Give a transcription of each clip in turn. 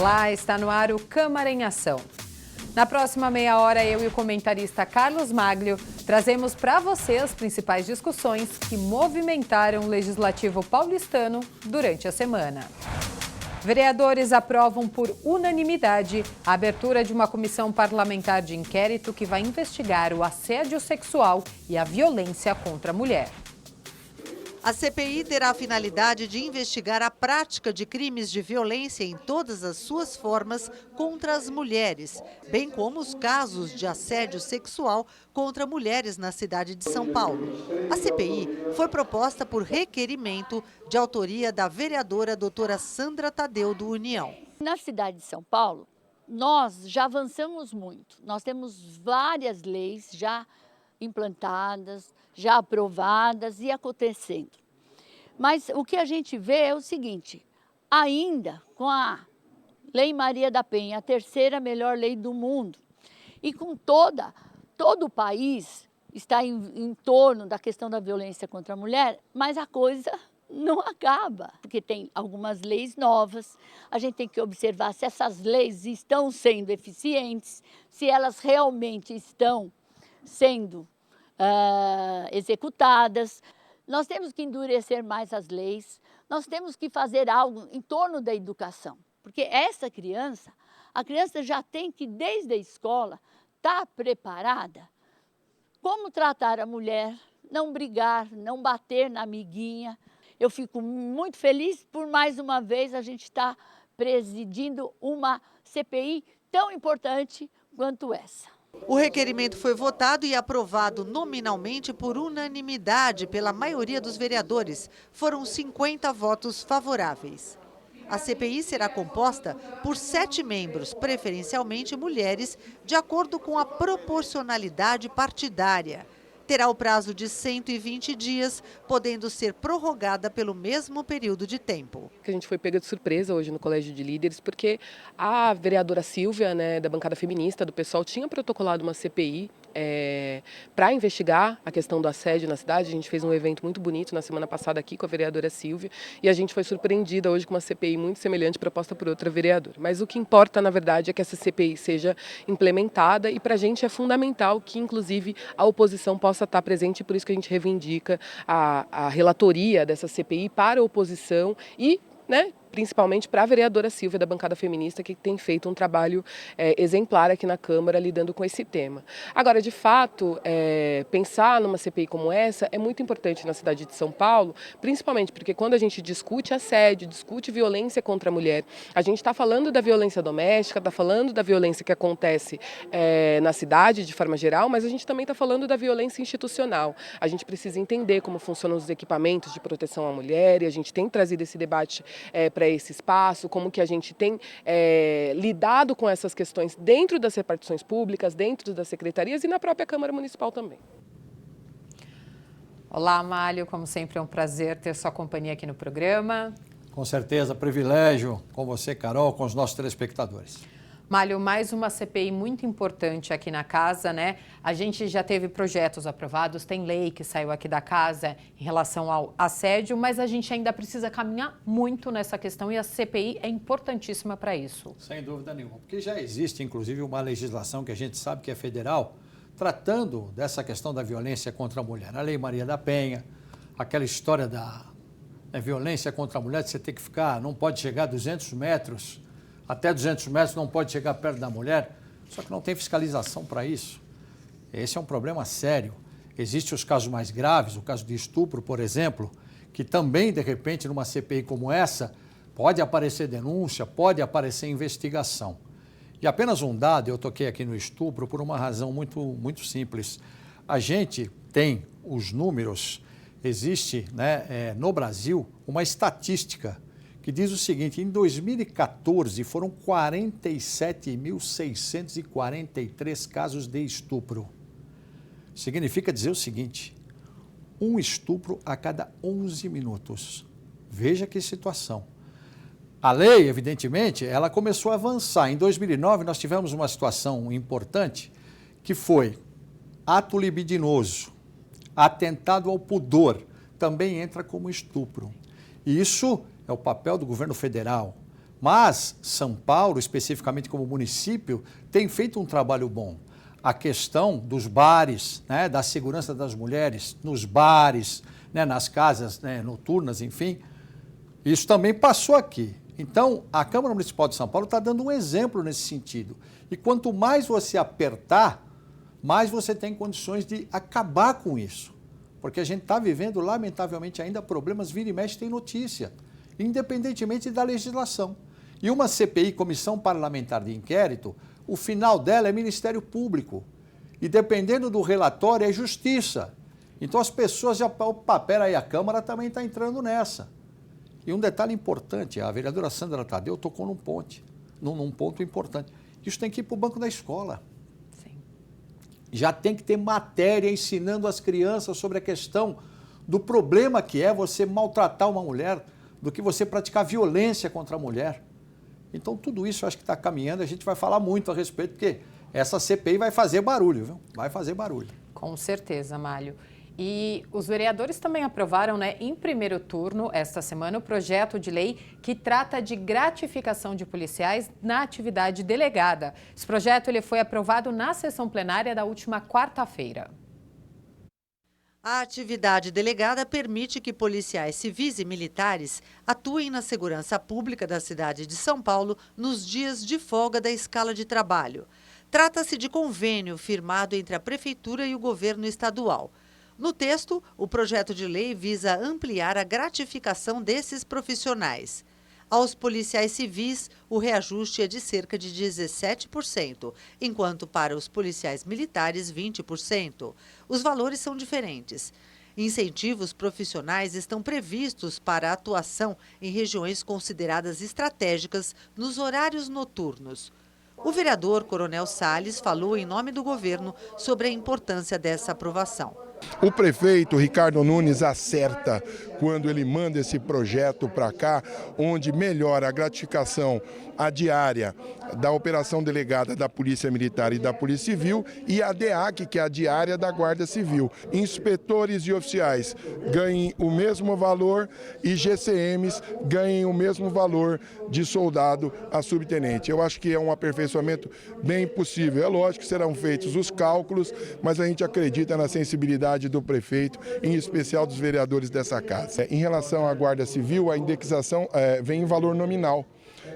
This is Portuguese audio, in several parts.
Olá, está no ar o Câmara em Ação. Na próxima meia hora, eu e o comentarista Carlos Maglio trazemos para você as principais discussões que movimentaram o Legislativo paulistano durante a semana. Vereadores aprovam por unanimidade a abertura de uma comissão parlamentar de inquérito que vai investigar o assédio sexual e a violência contra a mulher. A CPI terá a finalidade de investigar a prática de crimes de violência em todas as suas formas contra as mulheres, bem como os casos de assédio sexual contra mulheres na cidade de São Paulo. A CPI foi proposta por requerimento de autoria da vereadora doutora Sandra Tadeu, do União. Na cidade de São Paulo, nós já avançamos muito. Nós temos várias leis já implantadas, já aprovadas e acontecendo. Mas o que a gente vê é o seguinte, ainda com a Lei Maria da Penha, a terceira melhor lei do mundo, e com todo o país está em torno da questão da violência contra a mulher, mas a coisa não acaba, porque tem algumas leis novas, a gente tem que observar se essas leis estão sendo eficientes, se elas realmente estão sendo executadas. Nós temos que endurecer mais as leis, nós temos que fazer algo em torno da educação, porque a criança já tem que, desde a escola, estar preparada como tratar a mulher, não brigar, não bater na amiguinha. Eu fico muito feliz por, mais uma vez, a gente estar presidindo uma CPI tão importante quanto essa. O requerimento foi votado e aprovado nominalmente por unanimidade pela maioria dos vereadores. Foram 50 votos favoráveis. A CPI será composta por 7 membros, preferencialmente mulheres, de acordo com a proporcionalidade partidária. Terá o prazo de 120 dias, podendo ser prorrogada pelo mesmo período de tempo. A gente foi pega de surpresa hoje no Colégio de Líderes, porque a vereadora Silvia, da bancada feminista do PSOL, tinha protocolado uma CPI para investigar a questão do assédio na cidade. A gente fez um evento muito bonito na semana passada aqui com a vereadora Silvia e a gente foi surpreendida hoje com uma CPI muito semelhante proposta por outra vereadora. Mas o que importa, na verdade, é que essa CPI seja implementada e para a gente é fundamental que, inclusive, a oposição possa estar presente e por isso que a gente reivindica a relatoria dessa CPI para a oposição e, principalmente para a vereadora Silvia, da bancada feminista, que tem feito um trabalho exemplar aqui na Câmara, lidando com esse tema. Agora, de fato, pensar numa CPI como essa é muito importante na cidade de São Paulo, principalmente porque quando a gente discute assédio, discute violência contra a mulher, a gente está falando da violência doméstica, está falando da violência que acontece na cidade, de forma geral, mas a gente também está falando da violência institucional. A gente precisa entender como funcionam os equipamentos de proteção à mulher e a gente tem trazido esse debate para esse espaço, como que a gente tem lidado com essas questões dentro das repartições públicas, dentro das secretarias e na própria Câmara Municipal também. Olá, Amálio, como sempre é um prazer ter sua companhia aqui no programa. Com certeza, privilégio com você, Carol, com os nossos telespectadores. Mário, mais uma CPI muito importante aqui na casa, A gente já teve projetos aprovados, tem lei que saiu aqui da casa em relação ao assédio, mas a gente ainda precisa caminhar muito nessa questão e a CPI é importantíssima para isso. Sem dúvida nenhuma, porque já existe, inclusive, uma legislação que a gente sabe que é federal, tratando dessa questão da violência contra a mulher. A Lei Maria da Penha, aquela história da violência contra a mulher, de você ter que ficar, não pode chegar a 200 metros, até 200 metros não pode chegar perto da mulher, só que não tem fiscalização para isso. Esse é um problema sério. Existem os casos mais graves, o caso de estupro, por exemplo, que também, de repente, numa CPI como essa, pode aparecer denúncia, pode aparecer investigação. E apenas um dado, eu toquei aqui no estupro por uma razão muito simples. A gente tem os números, existe no Brasil uma estatística que diz o seguinte: em 2014 foram 47.643 casos de estupro. Significa dizer o seguinte: um estupro a cada 11 minutos. Veja que situação. A lei, evidentemente, ela começou a avançar. Em 2009 nós tivemos uma situação importante que foi ato libidinoso, atentado ao pudor, também entra como estupro. E isso é o papel do governo federal, Mas São Paulo, especificamente como município, tem feito um trabalho bom. A questão dos bares, né, da segurança das mulheres nos bares, né, nas casas, né, noturnas, enfim, isso também passou aqui. Então, a Câmara Municipal de São Paulo está dando um exemplo nesse sentido. E quanto mais você apertar, mais você tem condições de acabar com isso. Porque a gente está vivendo, lamentavelmente, ainda problemas, vira e mexe tem notícia, independentemente da legislação. E uma CPI, Comissão Parlamentar de Inquérito, o final dela é Ministério Público. E dependendo do relatório, é Justiça. Então as pessoas já... Opa, peraí, a Câmara também está entrando nessa. E um detalhe importante, a vereadora Sandra Tadeu tocou num ponto importante. Isso tem que ir para o banco da escola. Sim. Já tem que ter matéria ensinando as crianças sobre a questão do problema que é você maltratar uma mulher, do que você praticar violência contra a mulher. Então, tudo isso eu acho que está caminhando, a gente vai falar muito a respeito, porque essa CPI vai fazer barulho, viu? Vai fazer barulho. Com certeza, Málio. E os vereadores também aprovaram, né, em primeiro turno, esta semana, o projeto de lei que trata de gratificação de policiais na atividade delegada. Esse projeto ele foi aprovado na sessão plenária da última quarta-feira. A atividade delegada permite que policiais civis e militares atuem na segurança pública da cidade de São Paulo nos dias de folga da escala de trabalho. Trata-se de convênio firmado entre a Prefeitura e o governo estadual. No texto, o projeto de lei visa ampliar a gratificação desses profissionais. Aos policiais civis, o reajuste é de cerca de 17%, enquanto para os policiais militares, 20%. Os valores são diferentes. Incentivos profissionais estão previstos para a atuação em regiões consideradas estratégicas nos horários noturnos. O vereador Coronel Salles falou em nome do governo sobre a importância dessa aprovação. O prefeito Ricardo Nunes acerta quando ele manda esse projeto para cá, onde melhora a gratificação a diária da operação delegada da Polícia Militar e da Polícia Civil e a DEAC, que é a diária da Guarda Civil. Inspetores e oficiais ganhem o mesmo valor e GCMs ganhem o mesmo valor de soldado a subtenente. Eu acho que é um aperfeiçoamento bem possível. É lógico que serão feitos os cálculos, mas a gente acredita na sensibilidade do prefeito, em especial dos vereadores dessa casa. Em relação à Guarda Civil, a indexação vem em valor nominal.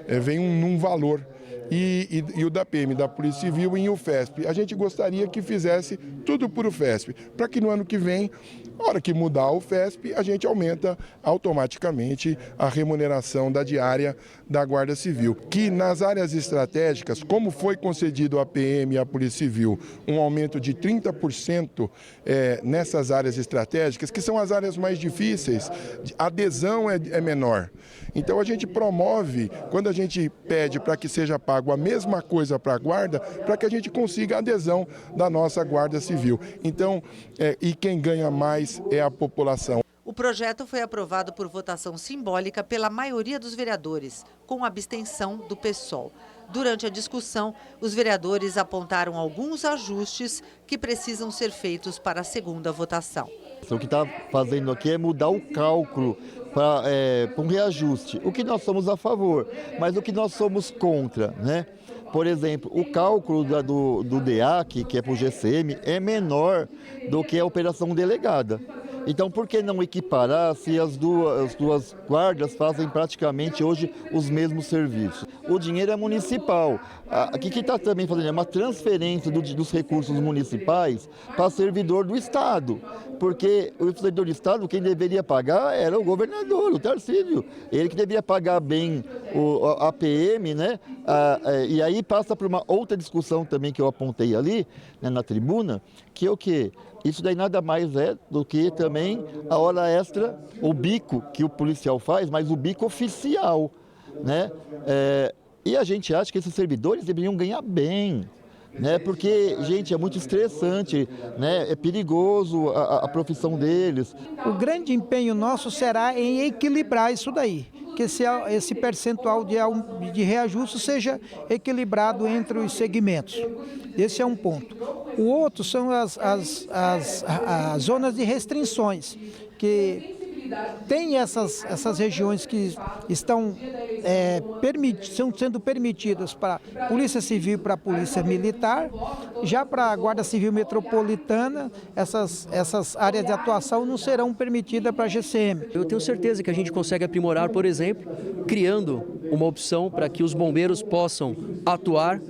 Vem num valor, e o da PM, da Polícia Civil, em UFESP. A gente gostaria que fizesse tudo por UFESP, para que no ano que vem, na hora que mudar a UFESP, a gente aumenta automaticamente a remuneração da diária da Guarda Civil. Que nas áreas estratégicas, como foi concedido à PM e à Polícia Civil, um aumento de 30% nessas áreas estratégicas, que são as áreas mais difíceis, a adesão é menor. Então a gente promove, quando a gente pede para que seja pago a mesma coisa para a Guarda, para que a gente consiga a adesão da nossa Guarda Civil. Então, e quem ganha mais é a população. O projeto foi aprovado por votação simbólica pela maioria dos vereadores, com abstenção do PSOL. Durante a discussão, os vereadores apontaram alguns ajustes que precisam ser feitos para a segunda votação. O que está fazendo aqui é mudar o cálculo para um reajuste. O que nós somos a favor, mas o que nós somos contra, né? Por exemplo, o cálculo do DEAC, que é para o GCM, é menor do que a operação delegada. Então, por que não equiparar se as duas guardas fazem praticamente hoje os mesmos serviços? O dinheiro é municipal. O que está também fazendo é uma transferência dos recursos municipais para servidor do Estado. Porque o servidor do Estado, quem deveria pagar era o governador, o Tarcísio. Ele que deveria pagar bem a PM, né? E aí passa por uma outra discussão também que eu apontei ali, né, na tribuna, que é o quê? Isso daí nada mais é do que também a hora extra, o bico que o policial faz, mas o bico oficial, né? E a gente acha que esses servidores deveriam ganhar bem, né? Porque, gente, é muito estressante, né? É perigoso a profissão deles. O grande empenho nosso será em equilibrar isso daí, que esse percentual de reajuste seja equilibrado entre os segmentos. Esse é um ponto. O outro são as zonas de restrições, que tem essas regiões que estão sendo permitidas para Polícia Civil e para a Polícia Militar. Já para a Guarda Civil Metropolitana, essas áreas de atuação não serão permitidas para a GCM. Eu tenho certeza que a gente consegue aprimorar, por exemplo, criando uma opção para que os bombeiros possam atuar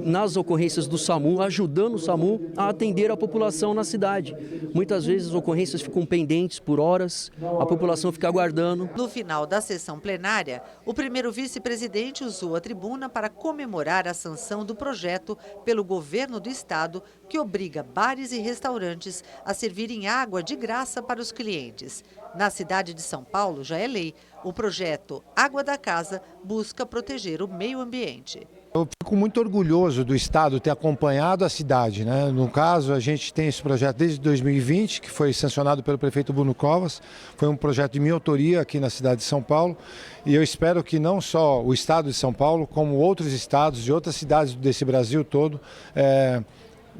nas ocorrências do SAMU, ajudando o SAMU a atender a população na cidade. Muitas vezes as ocorrências ficam pendentes por horas, a população fica aguardando. No final da sessão plenária, o primeiro vice-presidente usou a tribuna para comemorar a sanção do projeto pelo governo do estado, que obriga bares e restaurantes a servirem água de graça para os clientes. Na cidade de São Paulo já é lei. O projeto Água da Casa busca proteger o meio ambiente. Eu fico muito orgulhoso do Estado ter acompanhado a cidade, né? No caso, a gente tem esse projeto desde 2020, que foi sancionado pelo prefeito Bruno Covas. Foi um projeto de minha autoria aqui na cidade de São Paulo. E eu espero que não só o Estado de São Paulo, como outros estados e outras cidades desse Brasil todo,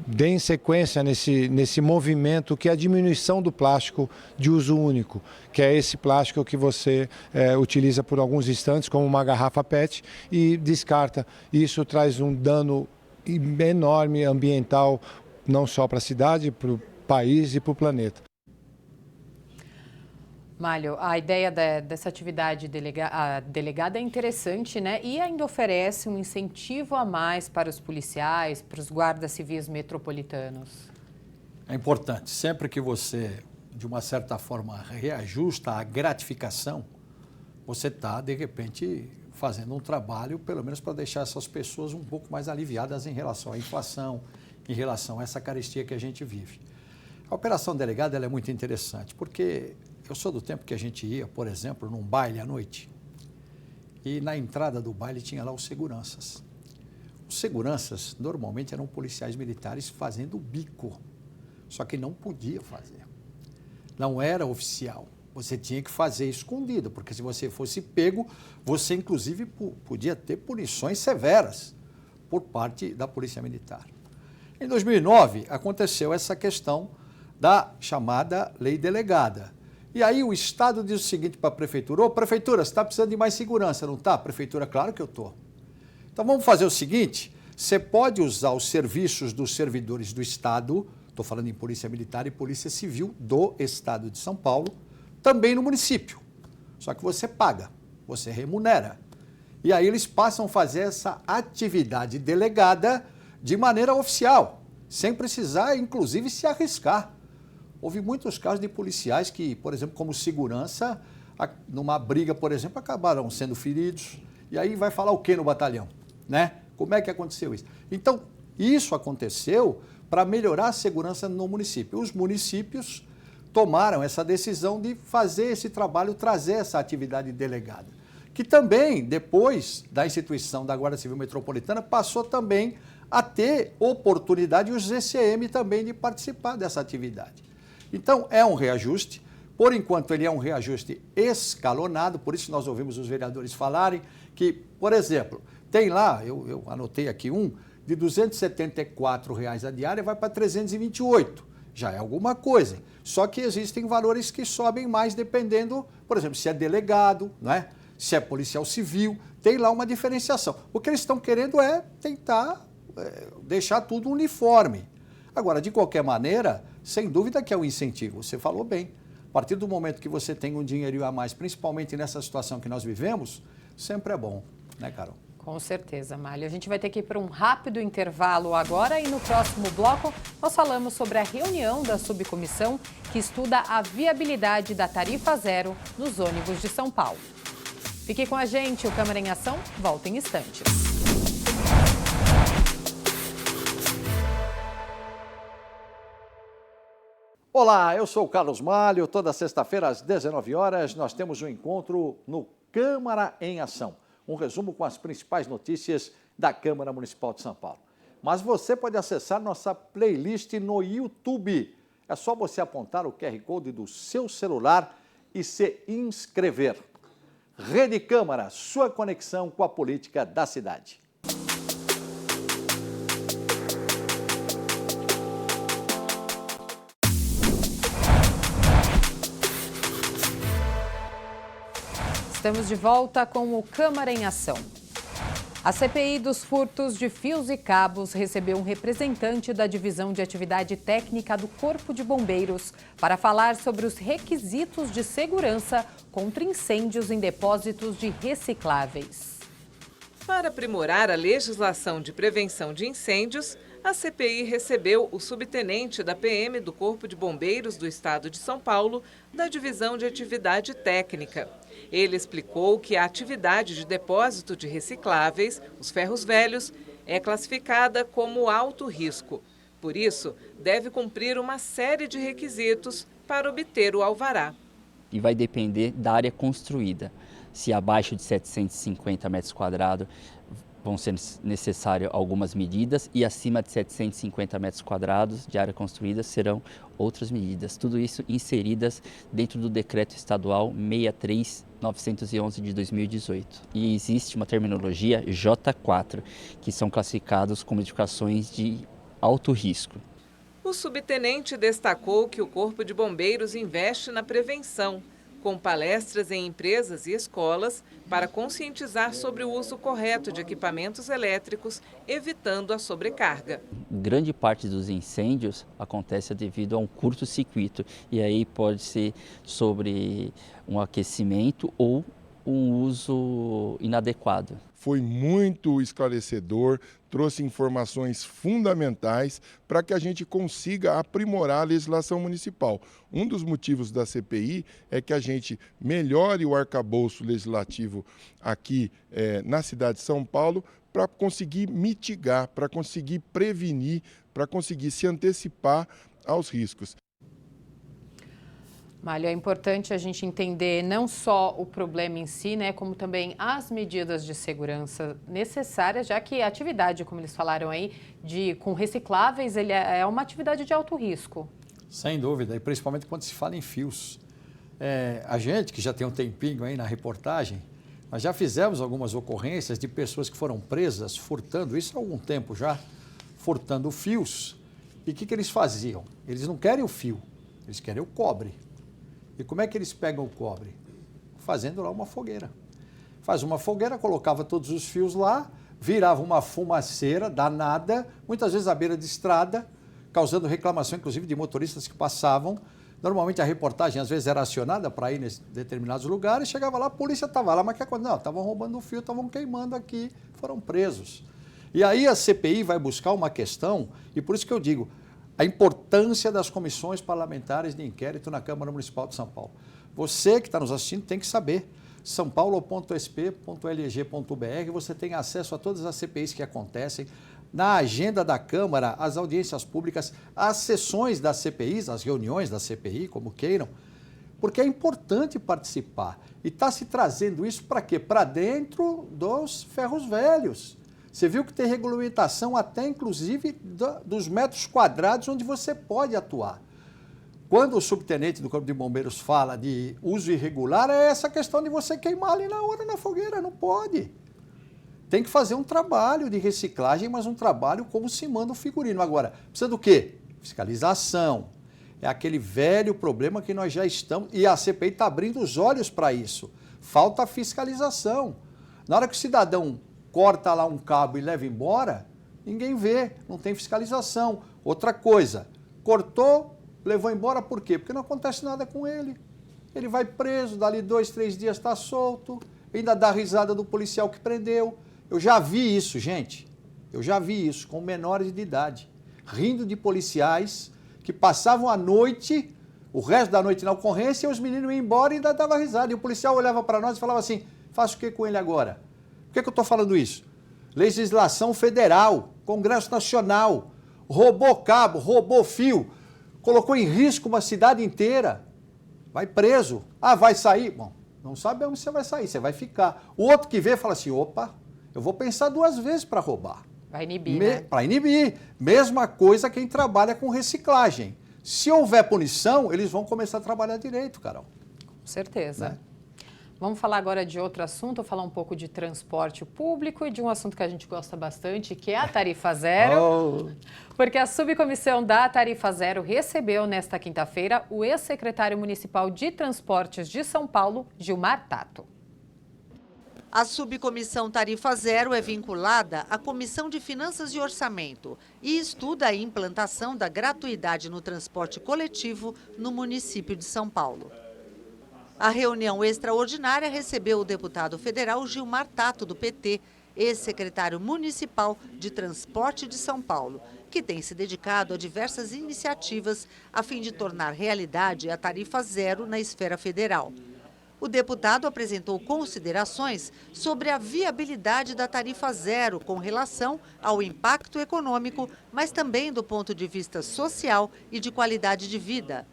deem sequência nesse movimento que é a diminuição do plástico de uso único, que é esse plástico que você utiliza por alguns instantes como uma garrafa PET e descarta. Isso traz um dano enorme ambiental, não só para a cidade, para o país e para o planeta. Mário, a ideia dessa atividade delegada é interessante, né? E ainda oferece um incentivo a mais para os policiais, para os guardas civis metropolitanos. É importante, sempre que você, de uma certa forma, reajusta a gratificação, você está, de repente, fazendo um trabalho, pelo menos para deixar essas pessoas um pouco mais aliviadas em relação à inflação, em relação a essa carestia que a gente vive. A operação delegada ela é muito interessante, porque eu sou do tempo que a gente ia, por exemplo, num baile à noite, e na entrada do baile tinha lá os seguranças. Os seguranças normalmente eram policiais militares fazendo bico, só que não podia fazer. Não era oficial, você tinha que fazer escondido, porque se você fosse pego, você inclusive podia ter punições severas por parte da Polícia Militar. Em 2009, aconteceu essa questão da chamada lei delegada. E aí o Estado diz o seguinte para a Prefeitura: ô Prefeitura, você está precisando de mais segurança, não está? Prefeitura, claro que eu estou. Então vamos fazer o seguinte, você pode usar os serviços dos servidores do Estado, estou falando em Polícia Militar e Polícia Civil do Estado de São Paulo, também no município. Só que você paga, você remunera. E aí eles passam a fazer essa atividade delegada de maneira oficial, sem precisar, inclusive, se arriscar. Houve muitos casos de policiais que, por exemplo, como segurança, numa briga, por exemplo, acabaram sendo feridos. E aí vai falar o quê no batalhão, né? Como é que aconteceu isso? Então, isso aconteceu para melhorar a segurança no município. Os municípios tomaram essa decisão de fazer esse trabalho, trazer essa atividade delegada, que também, depois da instituição da Guarda Civil Metropolitana, passou também a ter oportunidade, e os GCM também, de participar dessa atividade. Então, é um reajuste. Por enquanto, ele é um reajuste escalonado, por isso nós ouvimos os vereadores falarem que, por exemplo, tem lá, eu anotei aqui de R$ 274 a diária, vai para 328. Já é alguma coisa. Só que existem valores que sobem mais dependendo, por exemplo, se é delegado, né? Se é policial civil, tem lá uma diferenciação. O que eles estão querendo é tentar deixar tudo uniforme. Agora, de qualquer maneira, sem dúvida que é um incentivo. Você falou bem. A partir do momento que você tem um dinheirinho a mais, principalmente nessa situação que nós vivemos, sempre é bom, né, Carol? Com certeza, Mário. A gente vai ter que ir para um rápido intervalo agora e no próximo bloco nós falamos sobre a reunião da subcomissão que estuda a viabilidade da tarifa zero nos ônibus de São Paulo. Fique com a gente, o Câmara em Ação volta em instantes. Olá, eu sou o Carlos Malho. Toda sexta-feira às 19 horas nós temos um encontro no Câmara em Ação. Um resumo com as principais notícias da Câmara Municipal de São Paulo. Mas você pode acessar nossa playlist no YouTube. É só você apontar o QR Code do seu celular e se inscrever. Rede Câmara, sua conexão com a política da cidade. Estamos de volta com o Câmara em Ação. A CPI dos furtos de fios e cabos recebeu um representante da Divisão de Atividade Técnica do Corpo de Bombeiros para falar sobre os requisitos de segurança contra incêndios em depósitos de recicláveis. Para aprimorar a legislação de prevenção de incêndios, a CPI recebeu o subtenente da PM do Corpo de Bombeiros do Estado de São Paulo, da Divisão de Atividade Técnica. Ele explicou que a atividade de depósito de recicláveis, os ferros velhos, é classificada como alto risco. Por isso, deve cumprir uma série de requisitos para obter o alvará. E vai depender da área construída. Se abaixo de 750 metros quadrados, vão ser necessárias algumas medidas e acima de 750 metros quadrados de área construída serão outras medidas. Tudo isso inseridas dentro do Decreto Estadual 63.911 de 2018. E existe uma terminologia J4, que são classificados como edificações de alto risco. O subtenente destacou que o Corpo de Bombeiros investe na prevenção, com palestras em empresas e escolas para conscientizar sobre o uso correto de equipamentos elétricos, evitando a sobrecarga. Grande parte dos incêndios acontece devido a um curto-circuito e aí pode ser sobre um aquecimento ou um uso inadequado. Foi muito esclarecedor, trouxe informações fundamentais para que a gente consiga aprimorar a legislação municipal. Um dos motivos da CPI é que a gente melhore o arcabouço legislativo aqui na cidade de São Paulo para conseguir mitigar, para conseguir prevenir, para conseguir se antecipar aos riscos. Mário, é importante a gente entender não só o problema em si, né, como também as medidas de segurança necessárias, já que a atividade, como eles falaram aí, com recicláveis, ele é uma atividade de alto risco. Sem dúvida, e principalmente quando se fala em fios. A gente, que já tem um tempinho aí na reportagem, nós já fizemos algumas ocorrências de pessoas que foram presas furtando, isso há algum tempo já, furtando fios. E o que eles faziam? Eles não querem o fio, eles querem o cobre. E como é que eles pegam o cobre? Fazendo lá uma fogueira. Faz uma fogueira, colocava todos os fios lá, virava uma fumaceira danada, muitas vezes à beira de estrada, causando reclamação, inclusive, de motoristas que passavam. Normalmente a reportagem, às vezes, era acionada para ir em determinados lugares, chegava lá, a polícia estava lá, mas que aconteceu? Não, estavam roubando o fio, estavam queimando aqui, foram presos. E aí a CPI vai buscar uma questão, e por isso que eu digo, a importância das comissões parlamentares de inquérito na Câmara Municipal de São Paulo. Você que está nos assistindo tem que saber, sãopaulo.sp.leg.br, você tem acesso a todas as CPIs que acontecem, na agenda da Câmara, as audiências públicas, as sessões das CPIs, as reuniões da CPI, como queiram, porque é importante participar. E está se trazendo isso para quê? Para dentro dos ferros velhos. Você viu que tem regulamentação até, inclusive, dos metros quadrados onde você pode atuar. Quando o subtenente do Corpo de Bombeiros fala de uso irregular, é essa questão de você queimar ali na hora na fogueira, não pode. Tem que fazer um trabalho de reciclagem, mas um trabalho como se manda o figurino. Agora, precisa do quê? Fiscalização. É aquele velho problema que nós já estamos, e a CPI está abrindo os olhos para isso. Falta fiscalização. Na hora que o cidadão corta lá um cabo e leva embora, ninguém vê, não tem fiscalização. Outra coisa, cortou, levou embora por quê? Porque não acontece nada com ele. Ele vai preso, dali 2, 3 dias está solto, ainda dá risada do policial que prendeu. Eu já vi isso, gente. Eu já vi isso com menores de idade, rindo de policiais que passavam a noite, o resto da noite na ocorrência, e os meninos iam embora e ainda dava risada. E o policial olhava para nós e falava assim, faço o que com ele agora? Por que eu estou falando isso? Legislação federal, Congresso Nacional, roubou cabo, roubou fio, colocou em risco uma cidade inteira, vai preso. Ah, vai sair? Bom, não sabe onde você vai sair, você vai ficar. O outro que vê fala assim, opa, eu vou pensar 2 vezes para roubar. Vai inibir, né? Para inibir. Mesma coisa quem trabalha com reciclagem. Se houver punição, eles vão começar a trabalhar direito, Carol. Com certeza. Né? Vamos falar agora de outro assunto, falar um pouco de transporte público e de um assunto que a gente gosta bastante, que é a Tarifa Zero. Porque a subcomissão da Tarifa Zero recebeu nesta quinta-feira o ex-secretário municipal de Transportes de São Paulo, Gilmar Tato. A subcomissão Tarifa Zero é vinculada à Comissão de Finanças e Orçamento e estuda a implantação da gratuidade no transporte coletivo no município de São Paulo. A reunião extraordinária recebeu o deputado federal Gilmar Tato, do PT, ex-secretário municipal de Transporte de São Paulo, que tem se dedicado a diversas iniciativas a fim de tornar realidade a tarifa zero na esfera federal. O deputado apresentou considerações sobre a viabilidade da tarifa zero com relação ao impacto econômico, mas também do ponto de vista social e de qualidade de vida.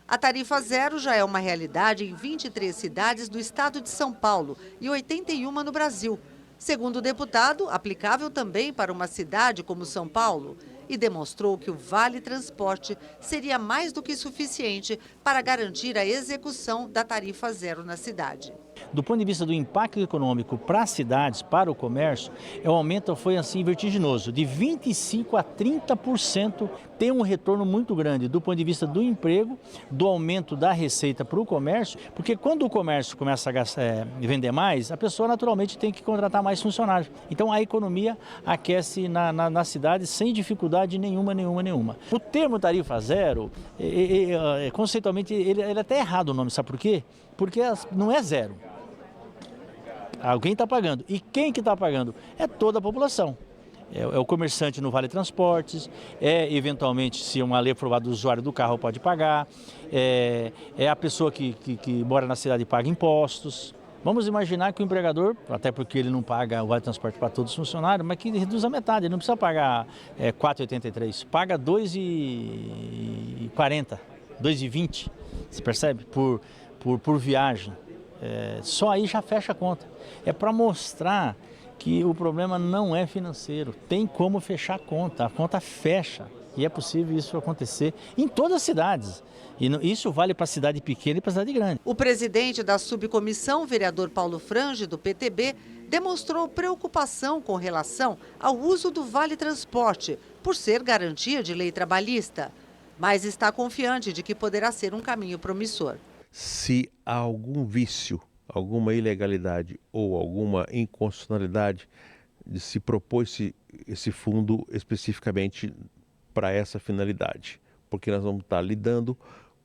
A tarifa zero já é uma realidade em 23 cidades do estado de São Paulo e 81 no Brasil. Segundo o deputado, aplicável também para uma cidade como São Paulo, e demonstrou que o Vale Transporte seria mais do que suficiente para garantir a execução da tarifa zero na cidade. Do ponto de vista do impacto econômico para as cidades, para o comércio, o aumento foi assim vertiginoso, de 25% a 30%, tem um retorno muito grande do ponto de vista do emprego, do aumento da receita para o comércio, porque quando o comércio começa a vender mais, a pessoa naturalmente tem que contratar mais funcionários. Então a economia aquece na cidade sem dificuldade nenhuma. O termo tarifa zero, conceitualmente, ele é até errado o nome, sabe por quê? Porque não é zero. Alguém está pagando. E quem que está pagando? É toda a população. É o comerciante no Vale Transportes, eventualmente, se uma lei aprovada, o usuário do carro pode pagar, é a pessoa que mora na cidade e paga impostos. Vamos imaginar que o empregador, até porque ele não paga o Vale Transporte para todos os funcionários, mas que reduz a metade, ele não precisa pagar 4,83, paga 2,40, 2,20, você percebe? Por viagem. Só aí já fecha a conta. É para mostrar que o problema não é financeiro, tem como fechar a conta fecha. E é possível isso acontecer em todas as cidades. E isso vale para a cidade pequena e para a cidade grande. O presidente da subcomissão, vereador Paulo Frange, do PTB, demonstrou preocupação com relação ao uso do Vale Transporte, por ser garantia de lei trabalhista. Mas está confiante de que poderá ser um caminho promissor. Se há algum vício, alguma ilegalidade ou alguma inconstitucionalidade, se propor esse fundo especificamente para essa finalidade, porque nós vamos estar lidando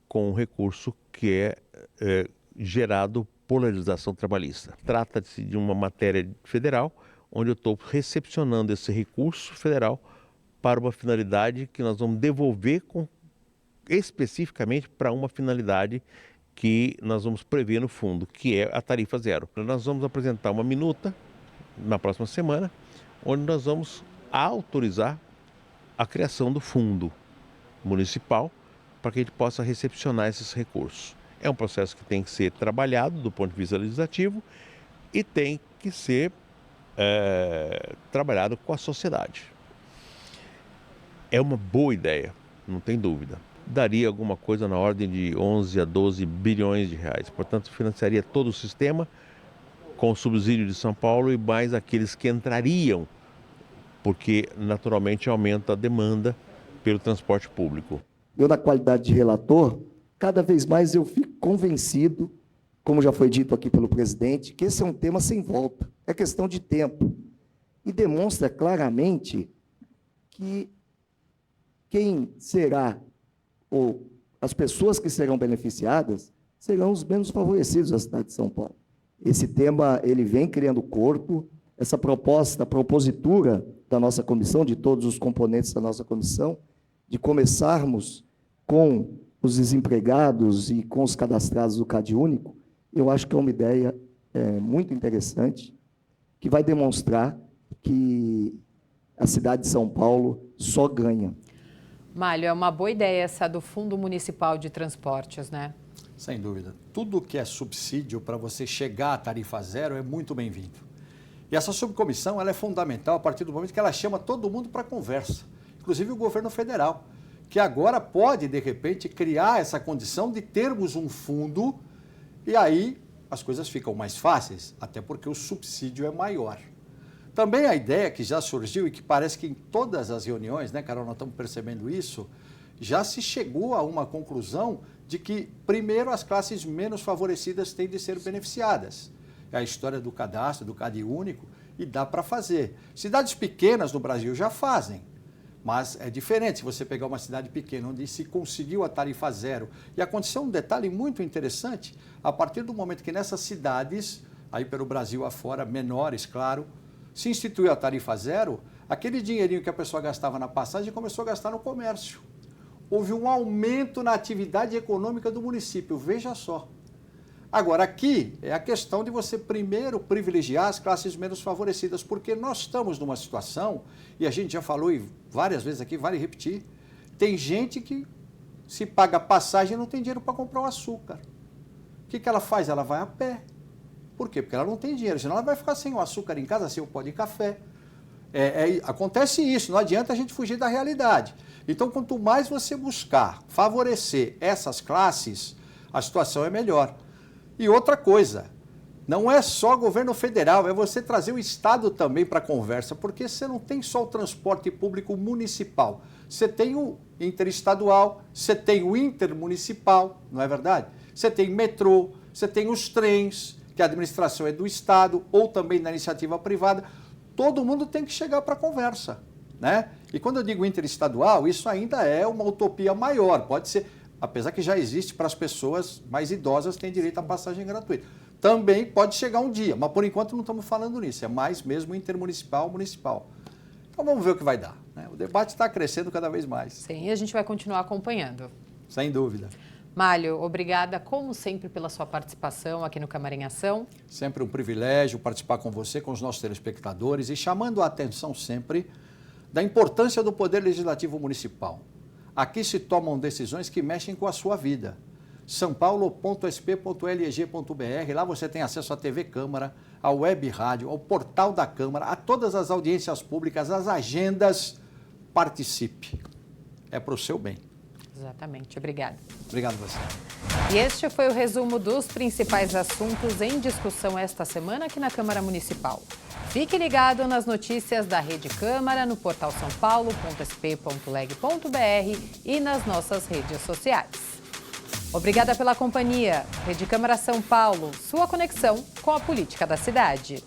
com um recurso que é gerado por legislação trabalhista. Trata-se de uma matéria federal, onde eu estou recepcionando esse recurso federal para uma finalidade que nós vamos devolver especificamente para uma finalidade que nós vamos prever no fundo, que é a tarifa zero. Nós vamos apresentar uma minuta na próxima semana, onde nós vamos autorizar a criação do fundo municipal para que a gente possa recepcionar esses recursos. É um processo que tem que ser trabalhado do ponto de vista legislativo e tem que ser trabalhado com a sociedade. É uma boa ideia, não tem dúvida. Daria alguma coisa na ordem de 11 a 12 bilhões de reais. Portanto, financiaria todo o sistema com o subsídio de São Paulo e mais aqueles que entrariam, porque naturalmente aumenta a demanda pelo transporte público. Eu, na qualidade de relator, cada vez mais eu fico convencido, como já foi dito aqui pelo presidente, que esse é um tema sem volta, é questão de tempo. E demonstra claramente que quem será, ou as pessoas que serão beneficiadas, serão os menos favorecidos da cidade de São Paulo. Esse tema ele vem criando corpo, essa proposta, a propositura da nossa comissão, de todos os componentes da nossa comissão, de começarmos com os desempregados e com os cadastrados do CadÚnico, eu acho que é uma ideia muito interessante, que vai demonstrar que a cidade de São Paulo só ganha. Mário, é uma boa ideia essa do Fundo Municipal de Transportes, né? Sem dúvida. Tudo que é subsídio para você chegar à tarifa zero é muito bem-vindo. E essa subcomissão ela é fundamental a partir do momento que ela chama todo mundo para conversa, inclusive o governo federal, que agora pode, de repente, criar essa condição de termos um fundo e aí as coisas ficam mais fáceis, até porque o subsídio é maior. Também a ideia que já surgiu e que parece que em todas as reuniões, né, Carol, nós estamos percebendo isso, já se chegou a uma conclusão de que, primeiro, as classes menos favorecidas têm de ser beneficiadas. é a história do cadastro, do CAD único, e dá para fazer. Cidades pequenas no Brasil já fazem, mas é diferente se você pegar uma cidade pequena onde se conseguiu a tarifa zero. E aconteceu um detalhe muito interessante, a partir do momento que nessas cidades, aí pelo Brasil afora, menores, claro, se instituiu a tarifa zero, aquele dinheirinho que a pessoa gastava na passagem começou a gastar no comércio. Houve um aumento na atividade econômica do município, veja só. Agora, aqui é a questão de você primeiro privilegiar as classes menos favorecidas, porque nós estamos numa situação, e a gente já falou várias vezes aqui, vale repetir, tem gente que se paga passagem e não tem dinheiro para comprar o açúcar. O que ela faz? Ela vai a pé. Por quê? Porque ela não tem dinheiro, senão ela vai ficar sem o açúcar em casa, sem o pó de café. Acontece isso, não adianta a gente fugir da realidade. Então, quanto mais você buscar favorecer essas classes, a situação é melhor. E outra coisa, não é só governo federal, é você trazer o Estado também para a conversa, porque você não tem só o transporte público municipal, você tem o interestadual, você tem o intermunicipal, não é verdade? Você tem metrô, você tem os trens, que a administração é do Estado ou também da iniciativa privada. Todo mundo tem que chegar para a conversa, né? E quando eu digo interestadual, isso ainda é uma utopia maior, pode ser, apesar que já existe para as pessoas mais idosas que têm direito à passagem gratuita. Também pode chegar um dia, mas por enquanto não estamos falando nisso, é mais mesmo intermunicipal, municipal. Então vamos ver o que vai dar, né? O debate está crescendo cada vez mais. Sim, e a gente vai continuar acompanhando. Sem dúvida. Málio, obrigada, como sempre, pela sua participação aqui no Câmara em Ação. Sempre um privilégio participar com você, com os nossos telespectadores e chamando a atenção sempre da importância do Poder Legislativo Municipal. Aqui se tomam decisões que mexem com a sua vida. sampaulo.sp.leg.br, lá você tem acesso à TV Câmara, à web rádio, ao portal da Câmara, a todas as audiências públicas, as agendas. Participe. É para o seu bem. Exatamente. Obrigada. Obrigado a você. E este foi o resumo dos principais assuntos em discussão esta semana aqui na Câmara Municipal. Fique ligado nas notícias da Rede Câmara, no portal sampaulo.sp.leg.br e nas nossas redes sociais. Obrigada pela companhia. Rede Câmara São Paulo, sua conexão com a política da cidade.